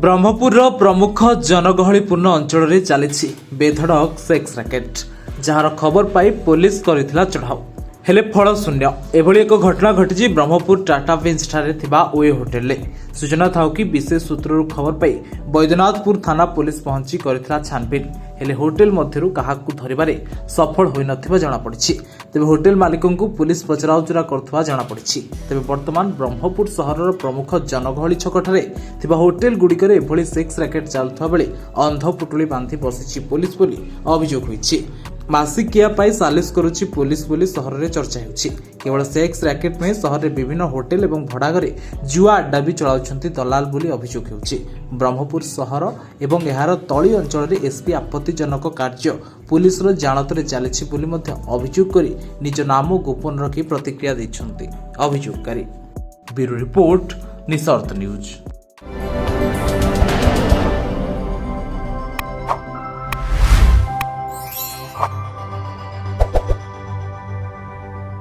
ବ୍ରହ୍ମପୁରର ପ୍ରମୁଖ ଜନଗହଳିପୂର୍ଣ୍ଣ ଅଞ୍ଚଳରେ ଚାଲିଛି ବେଧଡ଼କ ସେକ୍ସ ରାକେଟ୍, ଯାହାର ଖବର ପାଇ ପୋଲିସ କରିଥିଲା ଚଢ଼ାଉ, ହେଲେ ଫଳ ଶୂନ୍ୟ। ଏଭଳି ଏକ ଘଟଣା ଘଟିଛି ବ୍ରହ୍ମପୁର ଟାଟା ବିଞ୍ଜଠାରେ ଥିବା ଓଏ ହୋଟେଲରେ। ସୂଚନା ଥାଉ କି ବିଶେଷ ସୂତ୍ରରୁ ଖବର ପାଇ ବୈଦ୍ୟନାଥପୁର ଥାନା ପୋଲିସ ପହଞ୍ଚି କରିଥିଲା ଛାନଭିନ୍, ହେଲେ ହୋଟେଲ ମଧ୍ୟରୁ କାହାକୁ ଧରିବାରେ ସଫଳ ହୋଇନଥିବା ଜଣାପଡ଼ିଛି। ତେବେ ହୋଟେଲ ମାଲିକଙ୍କୁ ପୋଲିସ ପଚରାଉଚରା କରୁଥିବା ଜଣାପଡ଼ିଛି। ତେବେ ବର୍ତ୍ତମାନ ବ୍ରହ୍ମପୁର ସହରର ପ୍ରମୁଖ ଜନଗହଳି ଛକଠାରେ ଥିବା ହୋଟେଲ ଗୁଡ଼ିକରେ ଏଭଳି ସେକ୍ସ ରାକେଟ୍ ଚାଲୁଥିବା ବେଳେ ଅନ୍ଧ ପୁଟୁଳି ବାନ୍ଧି ବସିଛି ପୋଲିସ ବୋଲି ଅଭିଯୋଗ ହୋଇଛି। ମାସିକିଆ ପାଇ ସାଲିସ କରୁଛି ପୋଲିସ ବୋଲି ସହରରେ ଚର୍ଚ୍ଚା ହେଉଛି। କେବଳ ସେକ୍ସ ରାକେଟ୍ ନୁହେଁ, ସହରରେ ବିଭିନ୍ନ ହୋଟେଲ ଏବଂ ଭଡ଼ାଘରେ ଜୁଆ ଆଡ୍ଡା ବି ଚଳାଉଛନ୍ତି ଦଲାଲ ବୋଲି ଅଭିଯୋଗ ହେଉଛି। ବ୍ରହ୍ମପୁର ସହର ଏବଂ ଏହାର ତଳି ଅଞ୍ଚଳରେ ଏସ୍ପି ଆପତ୍ତିଜନକ କାର୍ଯ୍ୟ ପୁଲିସର ଜାଣତରେ ଚାଲିଛି ବୋଲି ମଧ୍ୟ ଅଭିଯୋଗ କରି ନିଜ ନାମ ଗୋପନ ରଖି ପ୍ରତିକ୍ରିୟା ଦେଇଛନ୍ତି ଅଭିଯୋଗକାରୀ। Bureau report, Nisarta news.